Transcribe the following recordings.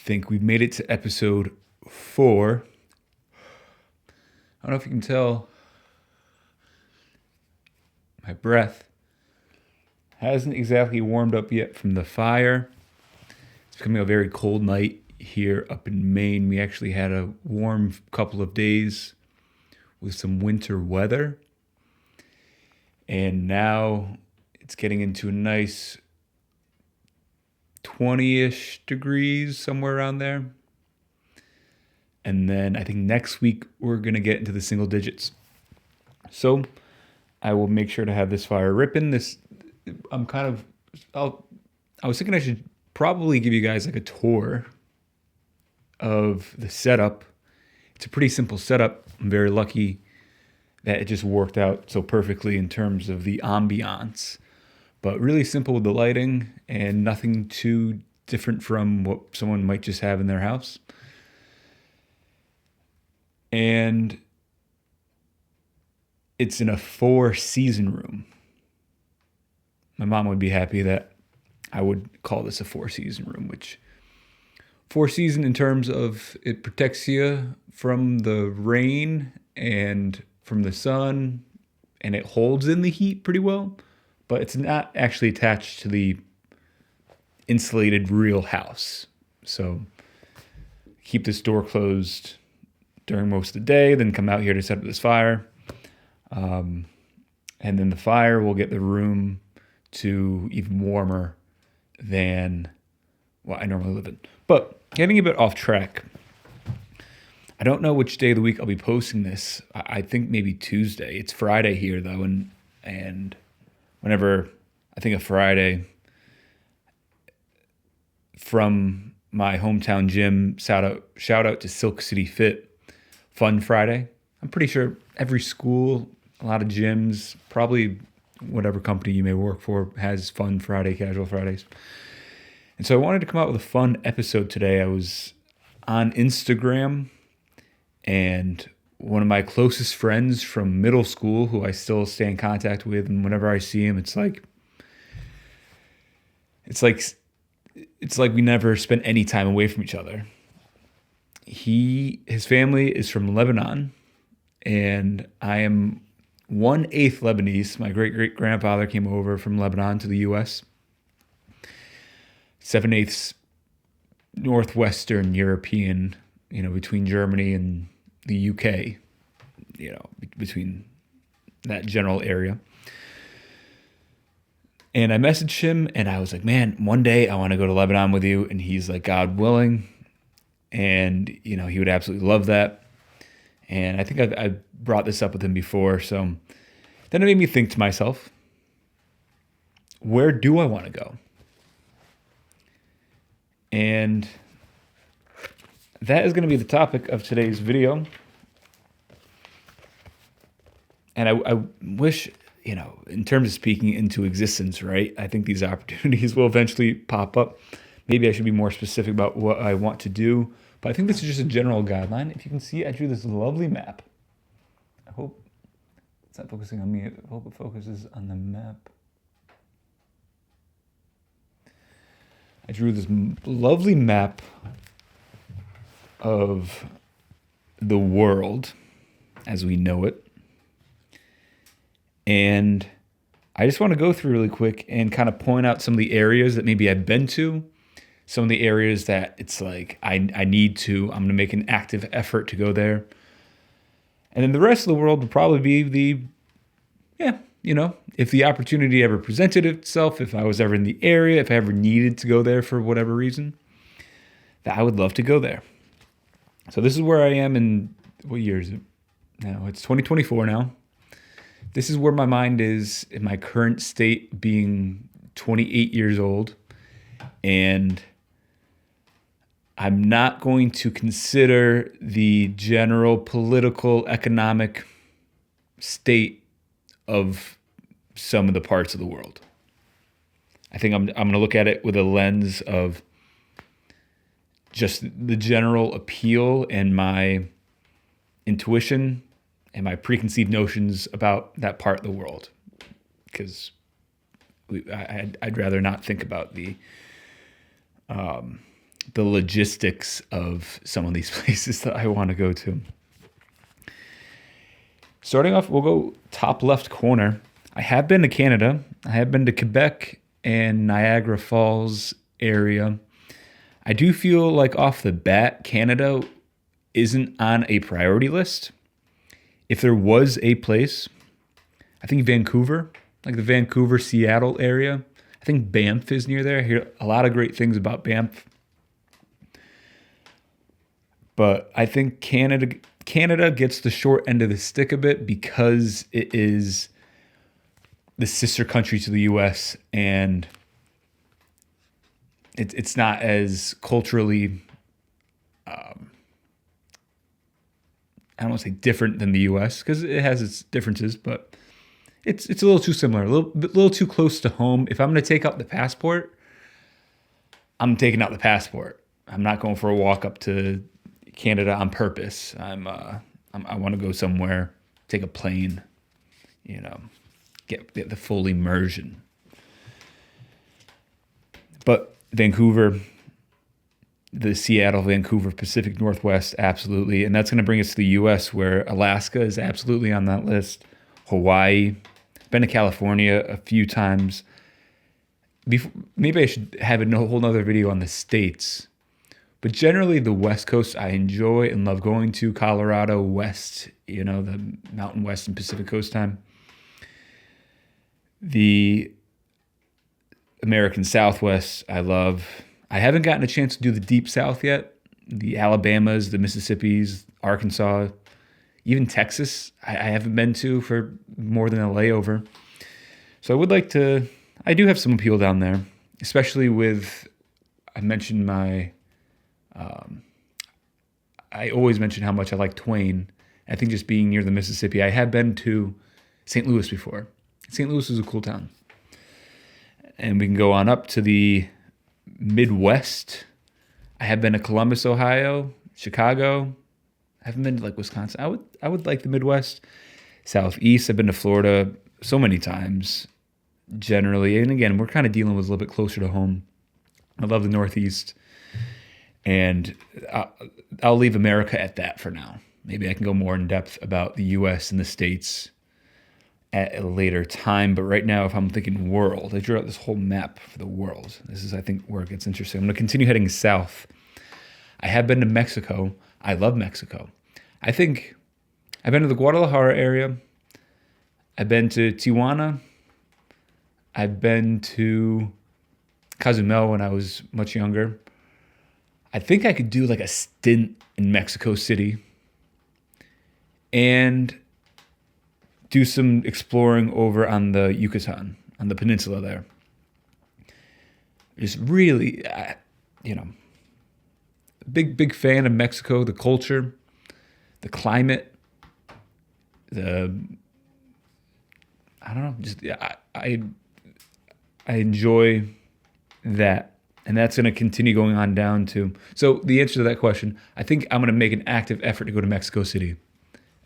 think we've made it to episode 4. I don't know if you can tell, my breath hasn't exactly warmed up yet from the fire. It's becoming a very cold night here up in Maine. We actually had a warm couple of days with some winter weather. And now it's getting into a nice 20-ish degrees, somewhere around there. And then I think next week we're going to get into the single digits. So I will make sure to have this fire ripping. I was thinking I should probably give you guys like a tour of the setup. It's a pretty simple setup. I'm very lucky that it just worked out so perfectly in terms of the ambiance. But really simple with the lighting and nothing too different from what someone might just have in their house. And it's in a 4-season room. My mom would be happy that I would call this a 4-season room, which 4-season in terms of it protects you from the rain and from the sun, and it holds in the heat pretty well, but it's not actually attached to the insulated real house. So keep this door closed during most of the day, then come out here to set up this fire. And then the fire will get the room to even warmer than what I normally live in. But getting a bit off track, I don't know which day of the week I'll be posting this. I think maybe Tuesday. It's Friday here though, and whenever I think of Friday, from my hometown gym, shout out to Silk City Fit, Fun Friday. I'm pretty sure every school, a lot of gyms, probably whatever company you may work for has Fun Friday, Casual Fridays. And so I wanted to come out with a fun episode today. I was on Instagram, and one of my closest friends from middle school, who I still stay in contact with, and whenever I see him, it's like we never spent any time away from each other. His family is from Lebanon, and I am 1/8 Lebanese. My great-great-grandfather came over from Lebanon to the U.S. 7/8 Northwestern European, between Germany and the UK, between that general area. And I messaged him, and I was like, man, one day I want to go to Lebanon with you. And he's like, God willing. And, he would absolutely love that. And I think I brought this up with him before. So then it made me think to myself, where do I want to go? And that is going to be the topic of today's video. And I wish, in terms of speaking into existence, right? I think these opportunities will eventually pop up. Maybe I should be more specific about what I want to do. But I think this is just a general guideline. If you can see, I drew this lovely map. I hope it's not focusing on me. I hope it focuses on the map. I drew this lovely map of the world as we know it. And I just want to go through really quick and kind of point out some of the areas that maybe I've been to, some of the areas that it's like I'm going to make an active effort to go there. And then the rest of the world would probably be if the opportunity ever presented itself, if I was ever in the area, if I ever needed to go there for whatever reason, that I would love to go there. So this is where I am in, what year is it now? It's 2024 now. This is where my mind is in my current state, being 28 years old. And I'm not going to consider the general political, economic state of some of the parts of the world. I think I'm going to look at it with a lens of just the general appeal and my intuition and my preconceived notions about that part of the world, because I'd rather not think about the the logistics of some of these places that I want to go to. Starting off, we'll go top left corner. I have been to Canada. I have been to Quebec and Niagara Falls area. I do feel like off the bat, Canada isn't on a priority list. If there was a place, I think Vancouver, like the Vancouver, Seattle area. I think BAMF is near there. I hear a lot of great things about BAMF. But I think Canada gets the short end of the stick a bit because it is the sister country to the U.S. and it's not as culturally, I don't want to say different than the U.S. because it has its differences, but it's a little too similar, a little too close to home. If I'm going to take out the passport, I'm taking out the passport. I'm not going for a walk up to Canada on purpose. I want to go somewhere, take a plane, get the full immersion. But Vancouver, the Seattle, Vancouver, Pacific Northwest, absolutely. And that's going to bring us to the U.S., where Alaska is absolutely on that list. Hawaii. Been to California a few times. Maybe I should have a whole nother video on the states. But generally, the West Coast I enjoy and love going to. Colorado, West, the Mountain West and Pacific Coast time. The American Southwest, I love. I haven't gotten a chance to do the Deep South yet. The Alabamas, the Mississippis, Arkansas, even Texas, I haven't been to for more than a layover. So I would like to, I do have some appeal down there, especially with, I mentioned I always mention how much I like Twain. I think just being near the Mississippi, I have been to St. Louis before. St. Louis is a cool town. And we can go on up to the Midwest. I have been to Columbus, Ohio, Chicago. I haven't been to like Wisconsin. I would like the Midwest. Southeast, I've been to Florida so many times generally. And again, we're kind of dealing with a little bit closer to home. I love the Northeast. And I'll leave America at that for now. Maybe I can go more in depth about the U.S. and the States at a later time. But right now, if I'm thinking world, I drew out this whole map for the world. This is, I think, where it gets interesting. I'm going to continue heading south. I have been to Mexico. I love Mexico. I think I've been to the Guadalajara area. I've been to Tijuana. I've been to Cozumel when I was much younger. I think I could do like a stint in Mexico City and do some exploring over on the Yucatan, on the peninsula there. Just really, big fan of Mexico, the culture, the climate, I enjoy that. And that's going to continue going on down to. So the answer to that question, I think I'm going to make an active effort to go to Mexico City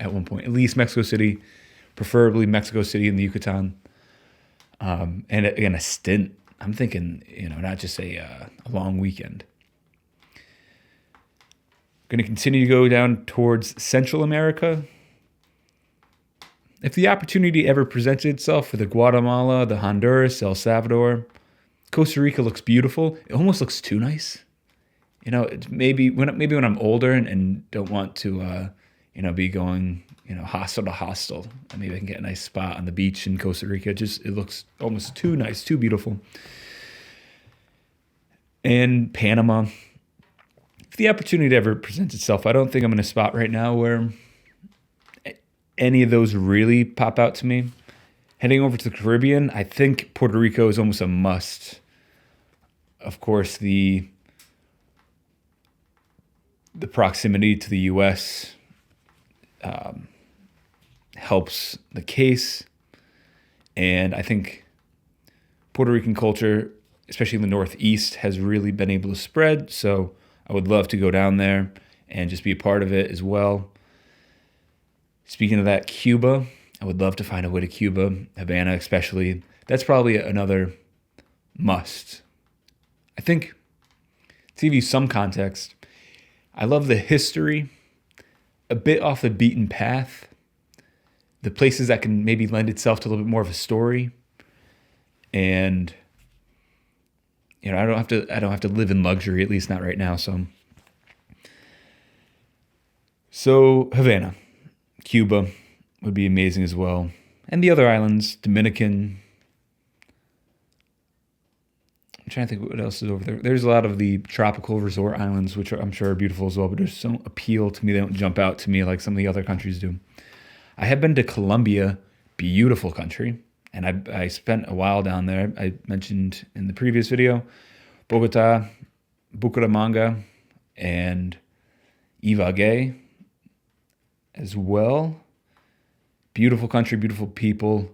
at one point. At least Mexico City, preferably Mexico City in the Yucatan. And again, a stint. I'm thinking, not just a long weekend. Going to continue to go down towards Central America. If the opportunity ever presented itself for the Guatemala, the Honduras, El Salvador, Costa Rica looks beautiful. It almost looks too nice. It's maybe when I'm older and don't want to, be going, hostel to hostel. And maybe I can get a nice spot on the beach in Costa Rica. It looks almost too nice, too beautiful. And Panama. If the opportunity ever presents itself, I don't think I'm in a spot right now where any of those really pop out to me. Heading over to the Caribbean, I think Puerto Rico is almost a must. Of course, the proximity to the U.S. Helps the case. And I think Puerto Rican culture, especially in the Northeast, has really been able to spread. So I would love to go down there and just be a part of it as well. Speaking of that, Cuba, I would love to find a way to Cuba, Havana especially. That's probably another must. I think To give you some context, I love the history, a bit off the beaten path, the places that can maybe lend itself to a little bit more of a story, and I don't have to live in luxury, at least not right now. So Havana, Cuba would be amazing as well, and the other islands, Dominican. I'm trying to think what else is over there. There's a lot of the tropical resort islands, which I'm sure are beautiful as well, but just don't appeal to me. They don't jump out to me like some of the other countries do. I have been to Colombia, beautiful country, and I spent a while down there. I mentioned in the previous video, Bogota, Bucaramanga, and Ibagué as well. Beautiful country, beautiful people,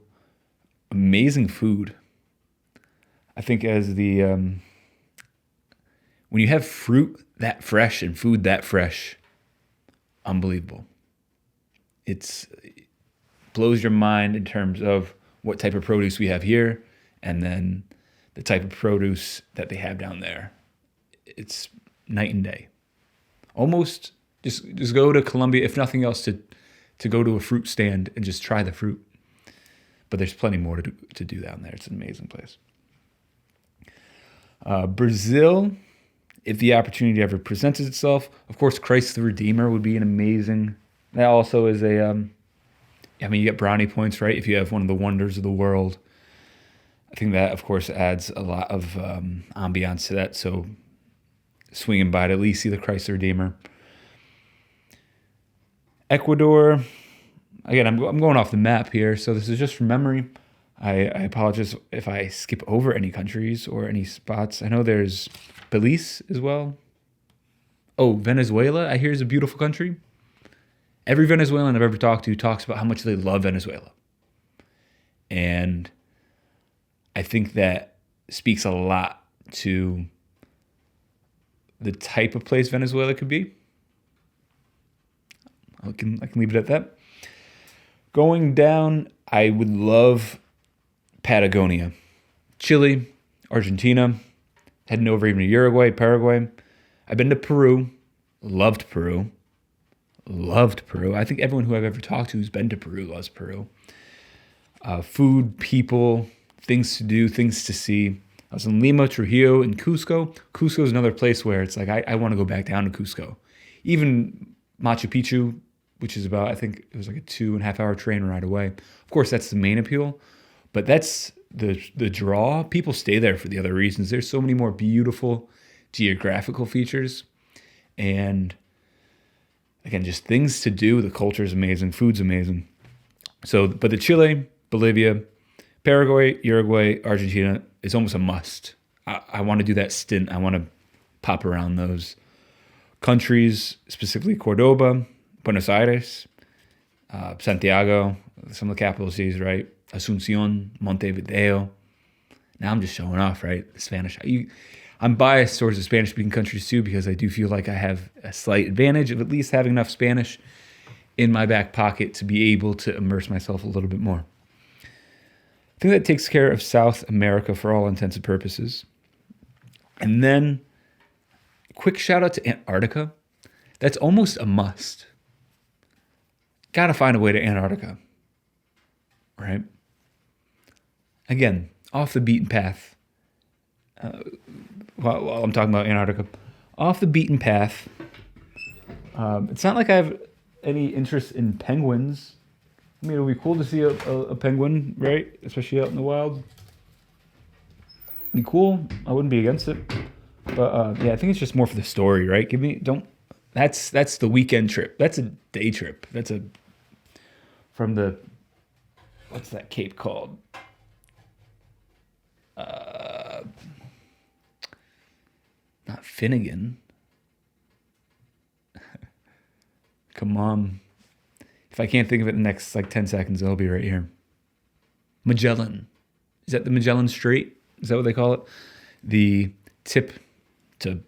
amazing food. I think as when you have fruit that fresh and food that fresh, unbelievable. It blows your mind in terms of what type of produce we have here and then the type of produce that they have down there. It's night and day. Almost just go to Colombia, if nothing else, to go to a fruit stand and just try the fruit. But there's plenty more to do down there. It's an amazing place. Brazil, if the opportunity ever presents itself, of course, Christ the Redeemer would be an amazing. That also is you get brownie points, right? If you have one of the wonders of the world, I think that, of course, adds a lot of ambiance to that. So swinging by to at least see the Christ the Redeemer. Ecuador, again, I'm going off the map here, so this is just from memory. I apologize if I skip over any countries or any spots. I know there's Belize as well. Oh, Venezuela, I hear is a beautiful country. Every Venezuelan I've ever talked to talks about how much they love Venezuela. And I think that speaks a lot to the type of place Venezuela could be. I can leave it at that. Going down, I would love Patagonia, Chile, Argentina, heading over even to Uruguay, Paraguay. I've been to Peru, loved Peru. I think everyone who I've ever talked to who's been to Peru loves Peru. Food, people, things to do, things to see. I was in Lima, Trujillo, and Cusco. Cusco is another place where it's like, I want to go back down to Cusco. Even Machu Picchu, which is about, I think it was like a 2.5 hour train ride away. Of course, that's the main appeal, but that's the draw. People stay there for the other reasons. There's so many more beautiful geographical features. And again, just things to do. The culture is amazing. Food's amazing. So, but the Chile, Bolivia, Paraguay, Uruguay, Argentina is almost a must. I want to do that stint. I want to pop around those countries, specifically Cordoba, Buenos Aires, Santiago, some of the capital cities, right? Asunción, Montevideo. Now I'm just showing off, right? The Spanish. I'm biased towards the Spanish-speaking countries too because I do feel like I have a slight advantage of at least having enough Spanish in my back pocket to be able to immerse myself a little bit more. I think that takes care of South America for all intents and purposes. And then, quick shout out to Antarctica. That's almost a must. Gotta find a way to Antarctica, right? Again, off the beaten path. While I'm talking about Antarctica, off the beaten path. It's not like I have any interest in penguins. I mean, it would be cool to see a penguin, right? Especially out in the wild. Be cool. I wouldn't be against it. But yeah, I think it's just more for the story, right? That's the weekend trip. That's a day trip. From the, what's that cape called? Not Finnegan. Come on. If I can't think of it in the next 10 seconds, it'll be right here. Magellan. Is that the Magellan Strait? Is that what they call it? The tip to,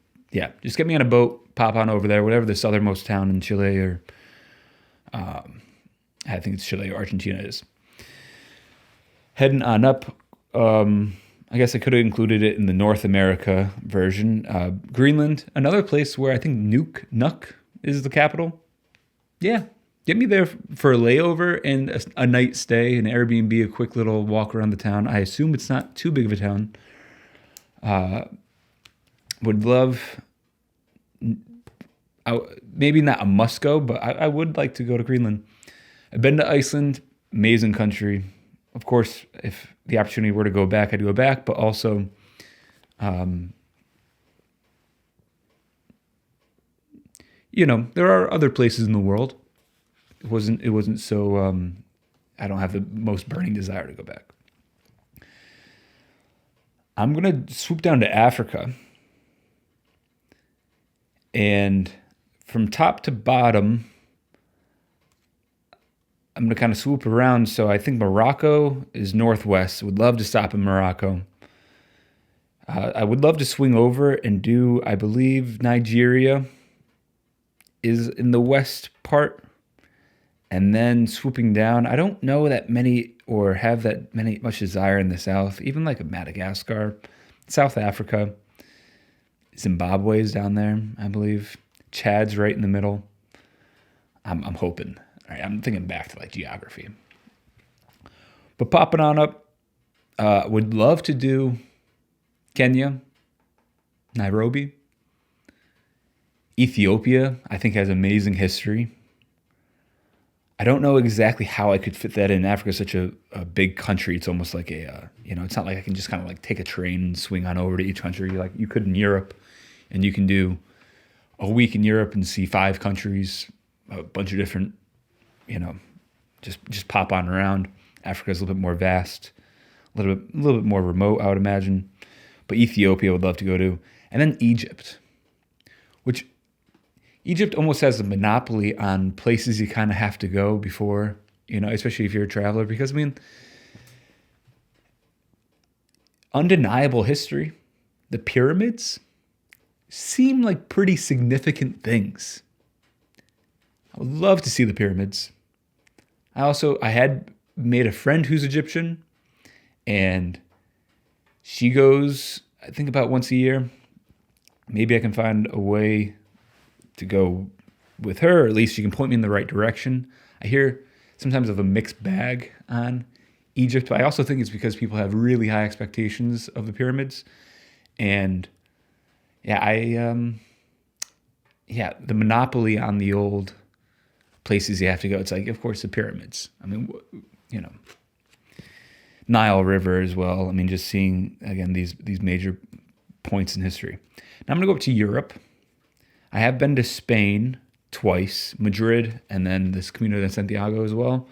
just get me on a boat, pop on over there, whatever the southernmost town in Chile or, I think it's Chile or Argentina is. Heading on up, I I guess I could have included it in the North America version. Greenland, another place where I think Nuuk is the capital. Yeah, get me there for a layover and a night stay, an Airbnb, a quick little walk around the town. I assume it's not too big of a town. Would love, maybe not a must go, but I would like to go to Greenland. I've been to Iceland, amazing country. Of course, if the opportunity were to go back, I'd go back, but also, there are other places in the world. It wasn't so, I don't have the most burning desire to go back. I'm going to swoop down to Africa. And from top to bottom, I'm going to kind of swoop around. So I think Morocco is northwest. Would love to stop in Morocco. I would love to swing over and do, I believe, Nigeria is in the west part. And then swooping down, I don't know that many or have that much desire in the south, even like a Madagascar, South Africa. Zimbabwe is down there, I believe. Chad's right in the middle. I'm hoping. All right, I'm thinking back to like geography. But popping on up, would love to do Kenya, Nairobi. Ethiopia, I think, has amazing history. I don't know exactly how I could fit that in. Africa is such a big country. It's almost like it's not like I can just kind of like take a train and swing on over to each country. Like you could in Europe, and you can do a week in Europe and see 5 countries, a bunch of different, just pop on around. Africa is a little bit more vast, a little bit more remote, I would imagine. But Ethiopia I would love to go to. And then Egypt, which Egypt almost has a monopoly on places you kind of have to go before, especially if you're a traveler, because undeniable history. The pyramids seem like pretty significant things. I would love to see the pyramids. I had made a friend who's Egyptian, and she goes, I think, about once a year. Maybe I can find a way to go with her, or at least she can point me in the right direction. I hear sometimes of a mixed bag on Egypt, but I also think it's because people have really high expectations of the pyramids. And the monopoly on the old places you have to go. It's like, of course, the pyramids. Nile River as well. Just seeing, again, these major points in history. Now I'm going to go up to Europe. I have been to Spain twice, Madrid, and then this Camino de Santiago as well.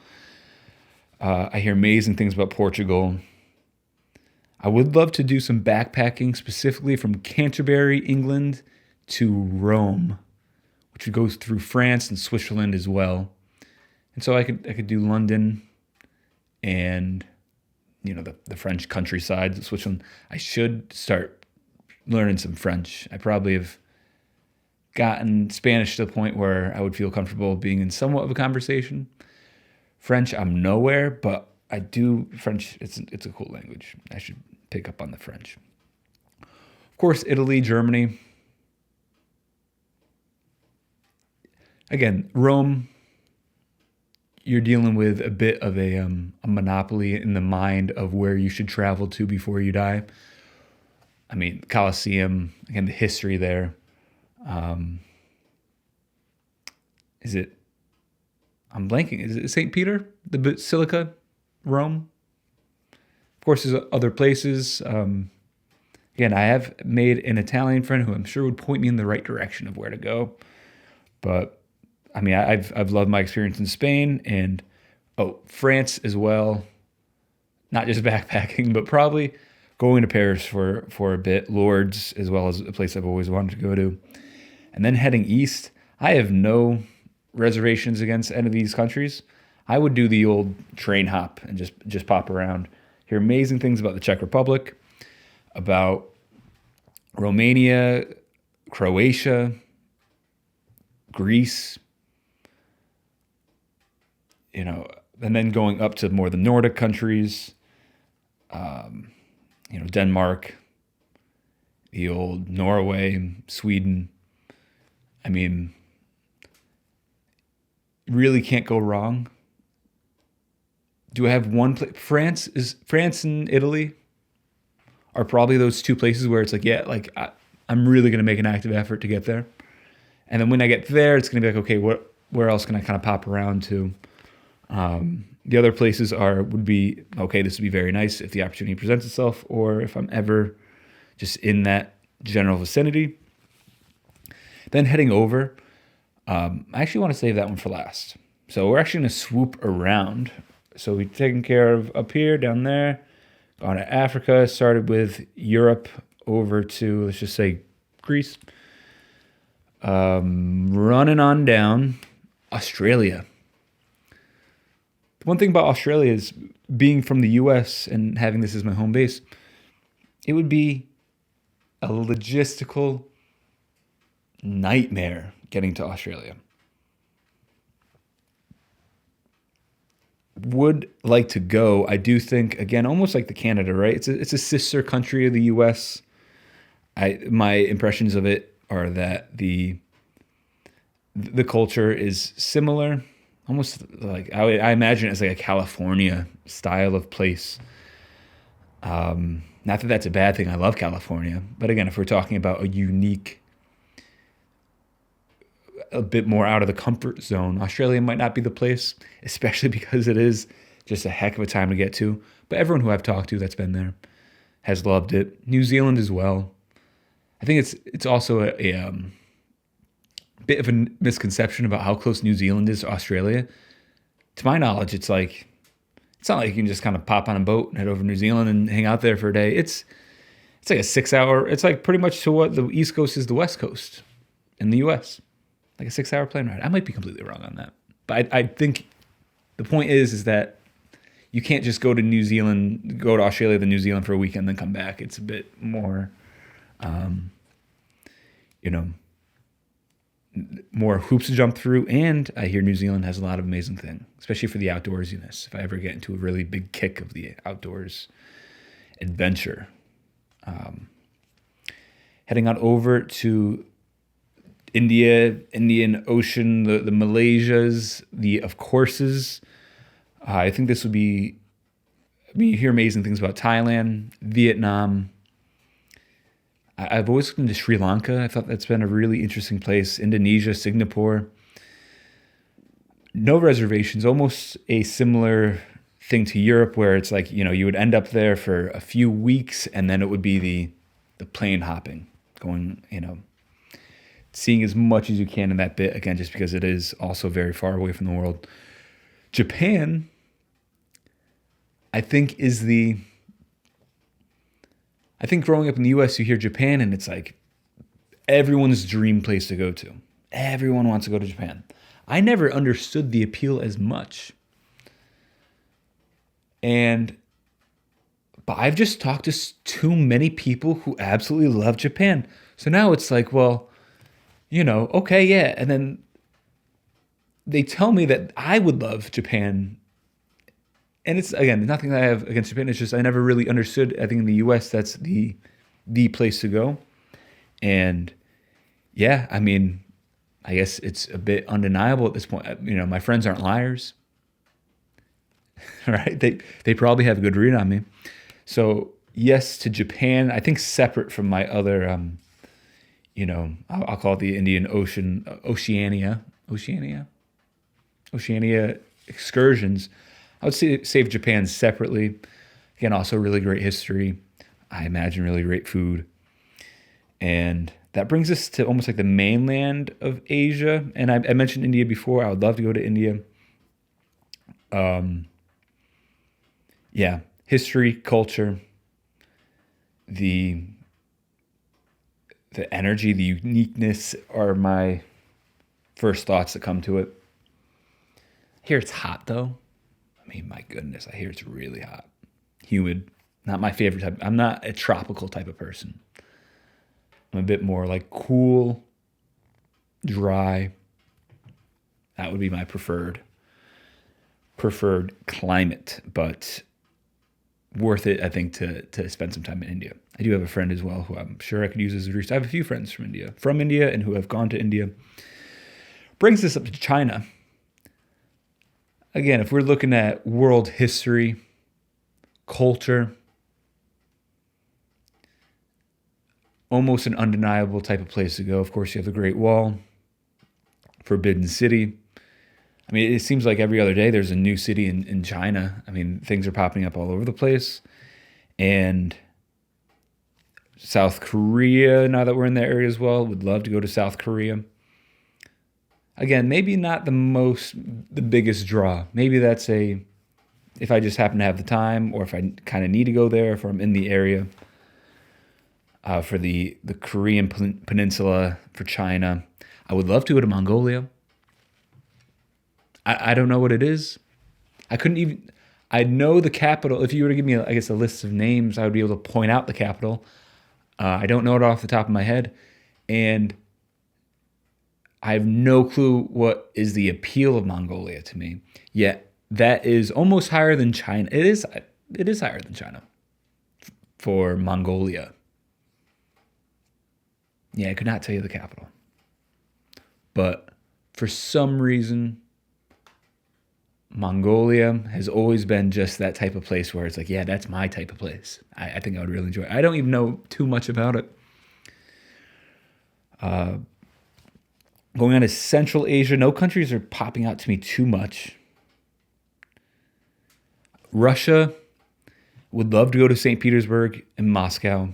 I hear amazing things about Portugal. I would love to do some backpacking, specifically from Canterbury, England, to Rome, which goes through France and Switzerland as well. And so I could do London and the French countryside of Switzerland. I should start learning some French. I probably have gotten Spanish to the point where I would feel comfortable being in somewhat of a conversation. French, I'm nowhere, but I do French. It's a cool language. I should pick up on the French. Of course, Italy, Germany. Again, Rome, you're dealing with a bit of a monopoly in the mind of where you should travel to before you die. Colosseum, again, the history there. I'm blanking. Is it St. Peter? The Basilica? Rome? Of course, there's other places. Again, I have made an Italian friend who I'm sure would point me in the right direction of where to go. But, I've loved my experience in Spain and, France as well. Not just backpacking, but probably going to Paris for a bit. Lourdes as well, as a place I've always wanted to go to. And then heading east, I have no reservations against any of these countries. I would do the old train hop and just pop around. Hear amazing things about the Czech Republic, about Romania, Croatia, Greece, and then going up to more the Nordic countries, Denmark, the old Norway, Sweden. I mean, really can't go wrong. Do I have one place? France and Italy are probably those two places where it's like, yeah, like I'm really going to make an active effort to get there. And then when I get there, it's going to be like, okay, where else can I kind of pop around to? The other places would be, okay, this would be very nice if the opportunity presents itself, or if I'm ever just in that general vicinity. Then heading over, I actually want to save that one for last. So we're actually going to swoop around. So we've taken care of up here, down there, gone to Africa, started with Europe over to, let's just say, Greece. Running on down, Australia. The one thing about Australia is being from the US and having this as my home base, it would be a logistical nightmare getting to Australia. Would like to go. I do think, again, almost like the Canada, right? It's a sister country of the US. My impressions of it are that the culture is similar. Almost like I imagine it as like a California style of place. Not that that's a bad thing. I love California, but again, if we're talking about a unique, a bit more out of the comfort zone, Australia might not be the place, especially because it is just a heck of a time to get to. But everyone who I've talked to that's been there has loved it. New Zealand as well. I think it's also a bit of a misconception about how close New Zealand is to Australia. To my knowledge, it's not like you can just kind of pop on a boat and head over to New Zealand and hang out there for a day. It's like a 6-hour, it's like pretty much to what the East Coast is the West Coast in the US. Like a 6-hour plane ride. I might be completely wrong on that. But I think the point is that you can't just go to Australia, then New Zealand for a weekend, then come back. It's a bit more, more hoops to jump through. And I hear New Zealand has a lot of amazing things, especially for the outdoorsiness. If I ever get into a really big kick of the outdoors adventure. Heading on over to India, Indian Ocean, the Malaysias, the of courses. I think this would be, you hear amazing things about Thailand, Vietnam. I've always been to Sri Lanka. I thought that's been a really interesting place. Indonesia, Singapore. No reservations, almost a similar thing to Europe where it's like, you would end up there for a few weeks and then it would be the plane hopping, going, seeing as much as you can in that bit, again, just because it is also very far away from the world. Japan, I think I think growing up in the US, you hear Japan and it's like everyone's dream place to go to. Everyone wants to go to Japan. I never understood the appeal as much. But I've just talked to too many people who absolutely love Japan. So now it's like, well, okay, yeah. And then they tell me that I would love Japan. And it's, again, nothing that I have against Japan. It's just I never really understood. I think in the US, that's the place to go. And yeah, I mean, I guess it's a bit undeniable at this point. My friends aren't liars. Right? They probably have a good read on me. So yes to Japan. I think separate from my other, I'll call it the Indian Ocean, Oceania excursions. I would save Japan separately. Again, also really great history. I imagine really great food. And that brings us to almost like the mainland of Asia. And I mentioned India before. I would love to go to India. Yeah, history, culture, the energy, the uniqueness are my first thoughts that come to it. I hear it's hot though. I mean, my goodness, I hear it's really hot. Humid. Not my favorite type. I'm not a tropical type of person. I'm a bit more like cool, dry. That would be my preferred climate. But worth it, I think, to spend some time in India. I do have a friend as well who I'm sure I could use as a resource. I have a few friends from India and who have gone to India. Brings this up to China. Again, if we're looking at world history, culture, almost an undeniable type of place to go. Of course, you have the Great Wall, Forbidden City. I mean, it seems like every other day there's a new city in China. I mean, things are popping up all over the place. And South Korea, now that we're in that area as well, would love to go to South Korea. Again, maybe not the biggest draw. Maybe that's if I just happen to have the time, or if I kind of need to go there, if I'm in the area for the Korean Peninsula, for China. I would love to go to Mongolia. I don't know what it is. I know the capital. If you were to give me, I guess, a list of names, I would be able to point out the capital. I don't know it off the top of my head. And I have no clue what is the appeal of Mongolia to me. Yet that is almost higher than China. It is higher than China for Mongolia. Yeah, I could not tell you the capital. But for some reason, Mongolia has always been just that type of place where it's like, yeah, that's my type of place. I think I would really enjoy it. I don't even know too much about it. Going on to Central Asia, no countries are popping out to me too much. Russia, would love to go to St. Petersburg and Moscow.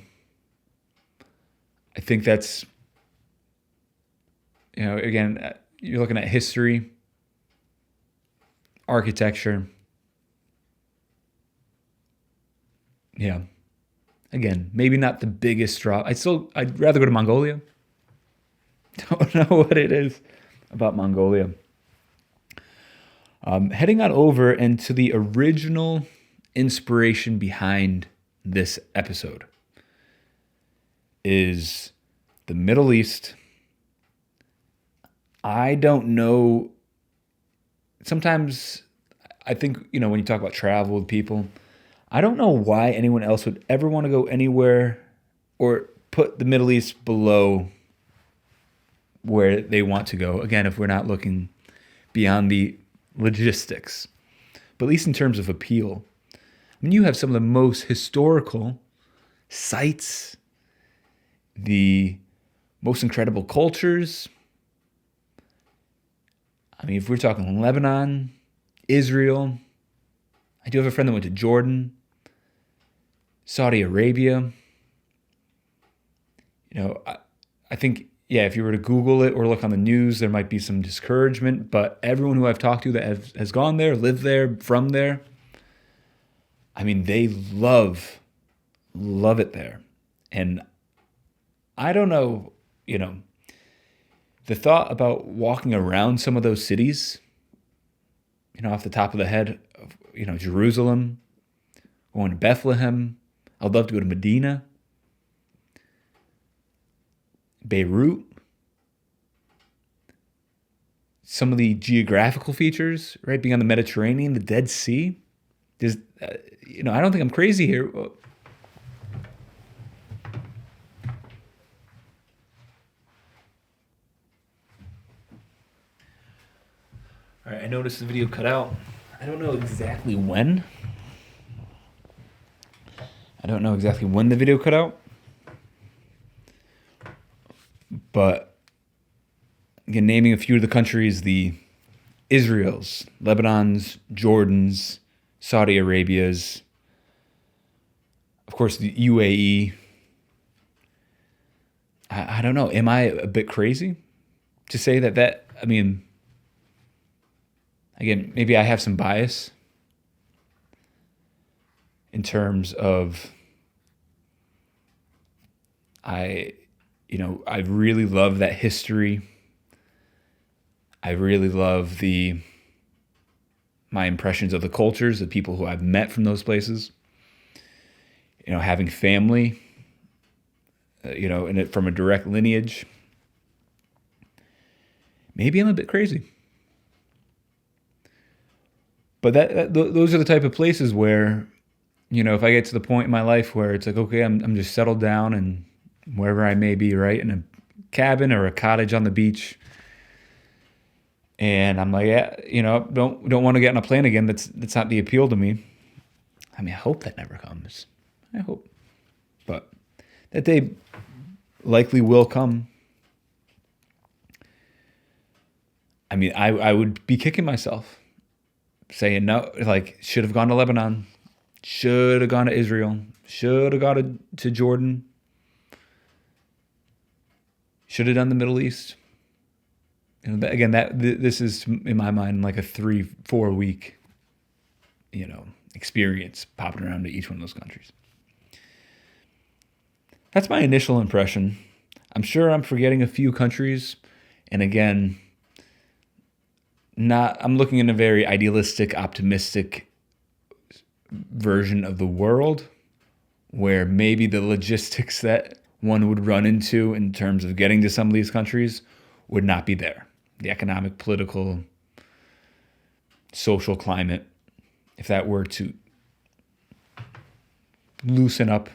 I think that's, again, you're looking at history, architecture. Yeah. Again, maybe not the biggest draw. I'd rather go to Mongolia. Don't know what it is about Mongolia. Heading on over into the original inspiration behind this episode is the Middle East. I don't know. Sometimes I think, when you talk about travel with people, I don't know why anyone else would ever want to go anywhere or put the Middle East below where they want to go. Again, if we're not looking beyond the logistics, but at least in terms of appeal. I mean, you have some of the most historical sites, the most incredible cultures. I mean, if we're talking Lebanon, Israel, I do have a friend that went to Jordan, Saudi Arabia. I think, if you were to Google it or look on the news, there might be some discouragement, but everyone who I've talked to that has gone there, lived there, from there, I mean, they love it there. And I don't know, the thought about walking around some of those cities, off the top of the head, Jerusalem, going to Bethlehem. I'd love to go to Medina, Beirut. Some of the geographical features, right? Being on the Mediterranean, the Dead Sea. There's, I don't think I'm crazy here. All right, I noticed the video cut out. I don't know exactly when. The video cut out. But again, naming a few of the countries, the Israel's, Lebanon's, Jordan's, Saudi Arabia's, of course, the UAE. I don't know. Am I a bit crazy to say that, I mean, again, maybe I have some bias in terms of I really love that history. I really love my impressions of the cultures, the people who I've met from those places. Having family, from a direct lineage. Maybe I'm a bit crazy. But those are the type of places where if I get to the point in my life where it's like, okay, I'm just settled down and wherever I may be, right, in a cabin or a cottage on the beach, and I'm like, yeah, don't want to get on a plane again. That's not the appeal to me. I mean, I hope that never comes. I hope, but that day likely will come. I mean, I would be kicking myself, saying no, like should have gone to Lebanon, should have gone to Israel, should have gone to Jordan, should have done the Middle East. Again, this is in my mind like a 3-4 week, experience popping around to each one of those countries. That's my initial impression. I'm sure I'm forgetting a few countries, and again, I'm looking in a very idealistic, optimistic version of the world where maybe the logistics that one would run into in terms of getting to some of these countries would not be there. The economic, political, social climate, if that were to loosen up.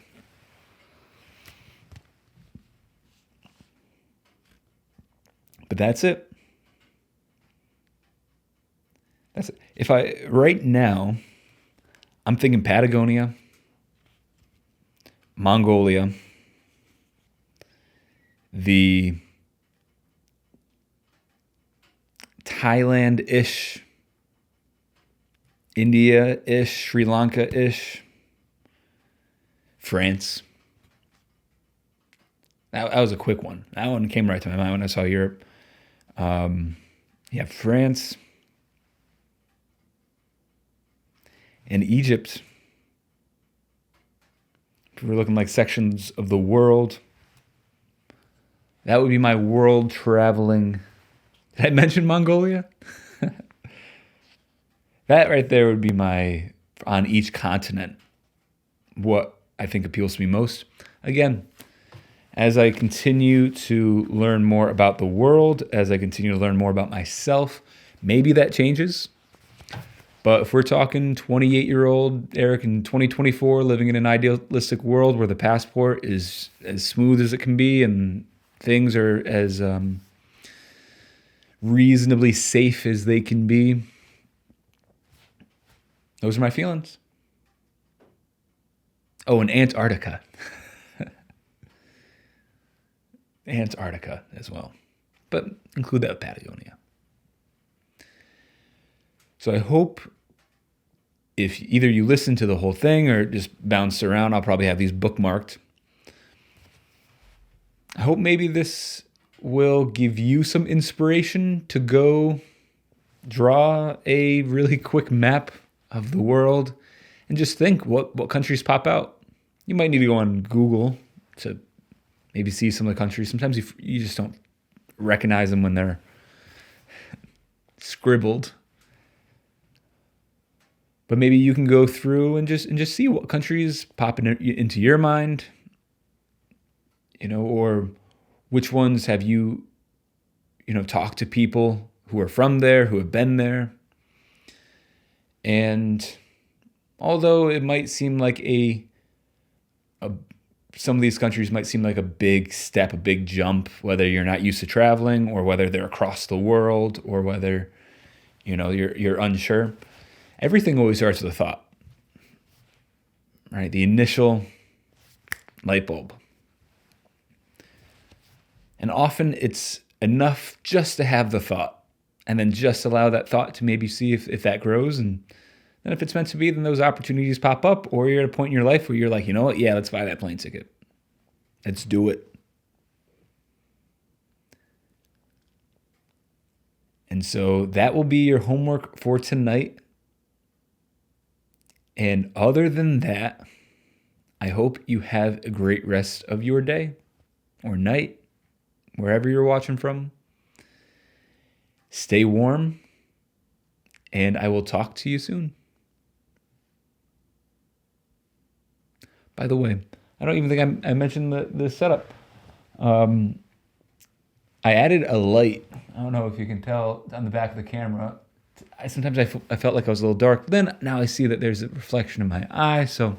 But that's it. Right now, I'm thinking Patagonia, Mongolia, the Thailand-ish, India-ish, Sri Lanka-ish, France. That was a quick one. That one came right to my mind when I saw Europe. France and Egypt. If we're looking like sections of the world, that would be my world traveling. Did I mention Mongolia? That right there would be my, on each continent, what I think appeals to me most. Again, as I continue to learn more about the world, as I continue to learn more about myself, maybe that changes. But if we're talking 28-year-old Eric in 2024 living in an idealistic world where the passport is as smooth as it can be and things are as reasonably safe as they can be, those are my feelings. Oh, and Antarctica. Antarctica as well. But include that with Patagonia. So I hope if either you listen to the whole thing or just bounce around, I'll probably have these bookmarked. I hope maybe this will give you some inspiration to go draw a really quick map of the world and just think what countries pop out. You might need to go on Google to maybe see some of the countries. Sometimes you just don't recognize them when they're scribbled. But maybe you can go through and just see what countries pop into your mind, or which ones have you, talked to people who are from there, who have been there. And although it might seem like some of these countries might seem like a big step, a big jump, whether you're not used to traveling or whether they're across the world or whether, you're unsure. Everything always starts with a thought, right? The initial light bulb. And often it's enough just to have the thought and then just allow that thought to maybe see if that grows. And then if it's meant to be, then those opportunities pop up, or you're at a point in your life where you're like, you know what? Yeah, let's buy that plane ticket. Let's do it. And so that will be your homework for tonight. And other than that, I hope you have a great rest of your day or night, wherever you're watching from. Stay warm, and I will talk to you soon. By the way, I don't even think I mentioned the setup. I added a light. I don't know if you can tell on the back of the camera I felt like I was a little dark. But then now I see that there's a reflection in my eye. So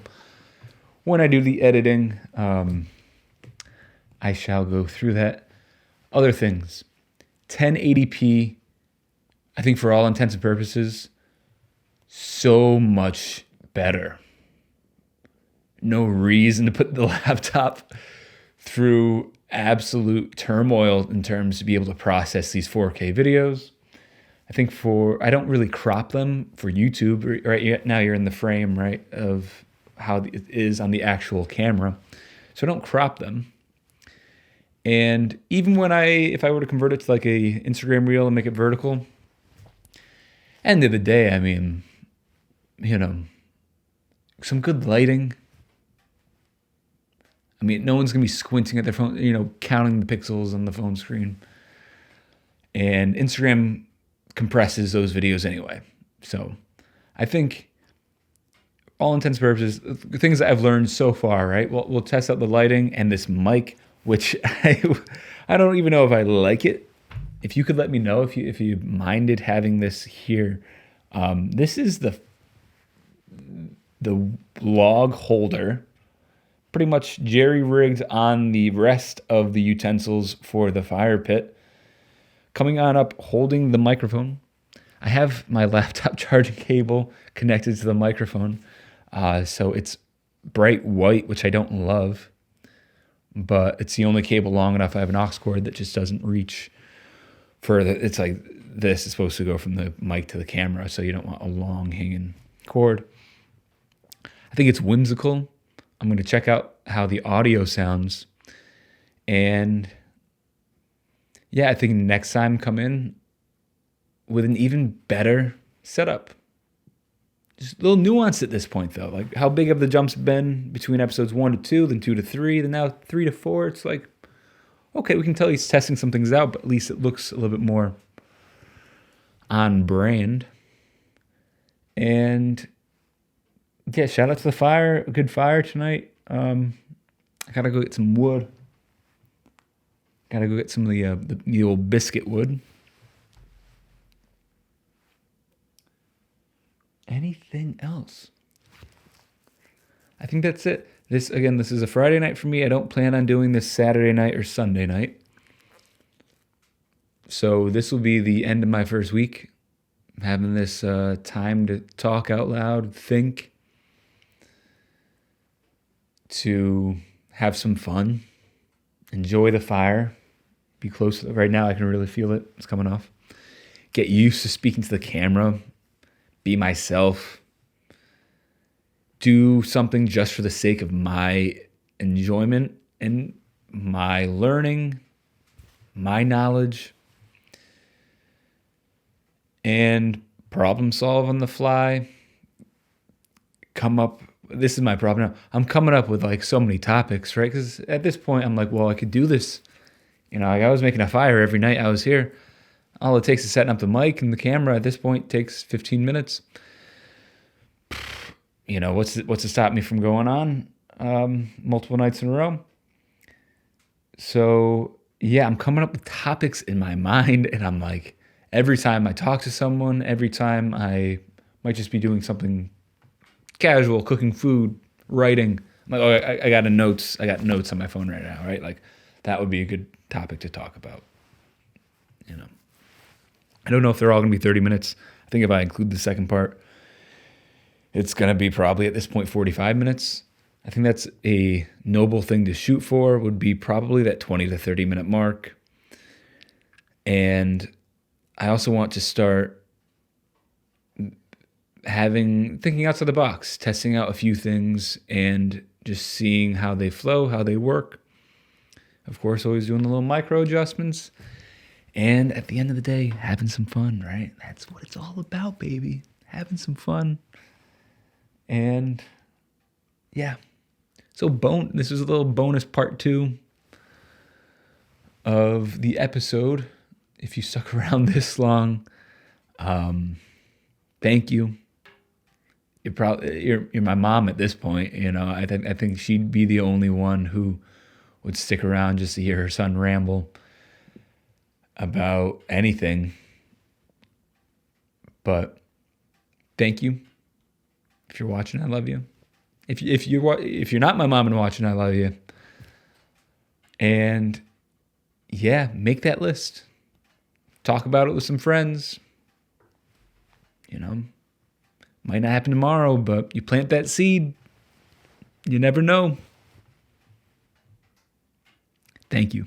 when I do the editing, I shall go through that. Other things, 1080p, I think for all intents and purposes, so much better. No reason to put the laptop through absolute turmoil in terms to be able to process these 4K videos. I think I don't really crop them for YouTube. Right now you're in the frame, right, of how it is on the actual camera. So I don't crop them. And even if I were to convert it to like a Instagram reel and make it vertical, end of the day, I mean, some good lighting. I mean, no one's going to be squinting at their phone, counting the pixels on the phone screen. And Instagram compresses those videos anyway. So I think all intents and purposes, the things that I've learned so far, right? We'll test out the lighting and this mic, which I don't even know if I like it. If you could let me know if you minded having this here. This is the log holder, pretty much jerry-rigged on the rest of the utensils for the fire pit. Coming on up, holding the microphone. I have my laptop charging cable connected to the microphone. So it's bright white, which I don't love. But it's the only cable long enough. I have an aux cord that just doesn't reach further. It's like this is supposed to go from the mic to the camera, so you don't want a long hanging cord. I think it's whimsical. I'm going to check out how the audio sounds. And yeah, I think next time come in with an even better setup. Just a little nuance at this point, though. Like, how big have the jumps been between episodes 1 to 2, then 2 to 3, then now 3 to 4? It's like, okay, we can tell he's testing some things out, but at least it looks a little bit more on brand. And yeah, shout out to the fire. A good fire tonight. I gotta go get some wood. Gotta go get some of the old biscuit wood. Anything else? I think that's it. This is a Friday night for me. I don't plan on doing this Saturday night or Sunday night. So this will be the end of my first week. I'm having this time to talk out loud, think, to have some fun, enjoy the fire, be close to it. Right now I can really feel it. It's coming off. Get used to speaking to the camera. Be myself, do something just for the sake of my enjoyment and my learning, my knowledge, and problem solve on the fly. This is my problem now. I'm coming up with like so many topics, right? Because at this point I'm like, well, I could do this. I was making a fire every night I was here. All it takes is setting up the mic and the camera. At this point, takes 15 minutes. What's to stop me from going on multiple nights in a row? So yeah, I'm coming up with topics in my mind, and I'm like, every time I talk to someone, every time I might just be doing something casual, cooking food, writing. I'm like, I got notes on my phone right now, right? Like that would be a good topic to talk about. I don't know if they're all going to be 30 minutes. I think if I include the second part, it's going to be probably at this point 45 minutes. I think that's a noble thing to shoot for, would be probably that 20 to 30 minute mark. And I also want to start thinking outside the box, testing out a few things and just seeing how they flow, how they work. Of course, always doing the little micro adjustments. And at the end of the day, having some fun, right? That's what it's all about, baby. Having some fun. And yeah. So this is a little bonus part 2 of the episode. If you stuck around this long, thank you. You're my mom at this point. I think she'd be the only one who would stick around just to hear her son ramble about anything. But thank you. If you're watching, I love you. If you're not my mom and watching, I love you. And yeah, make that list. Talk about it with some friends. Might not happen tomorrow, but you plant that seed. You never know. Thank you.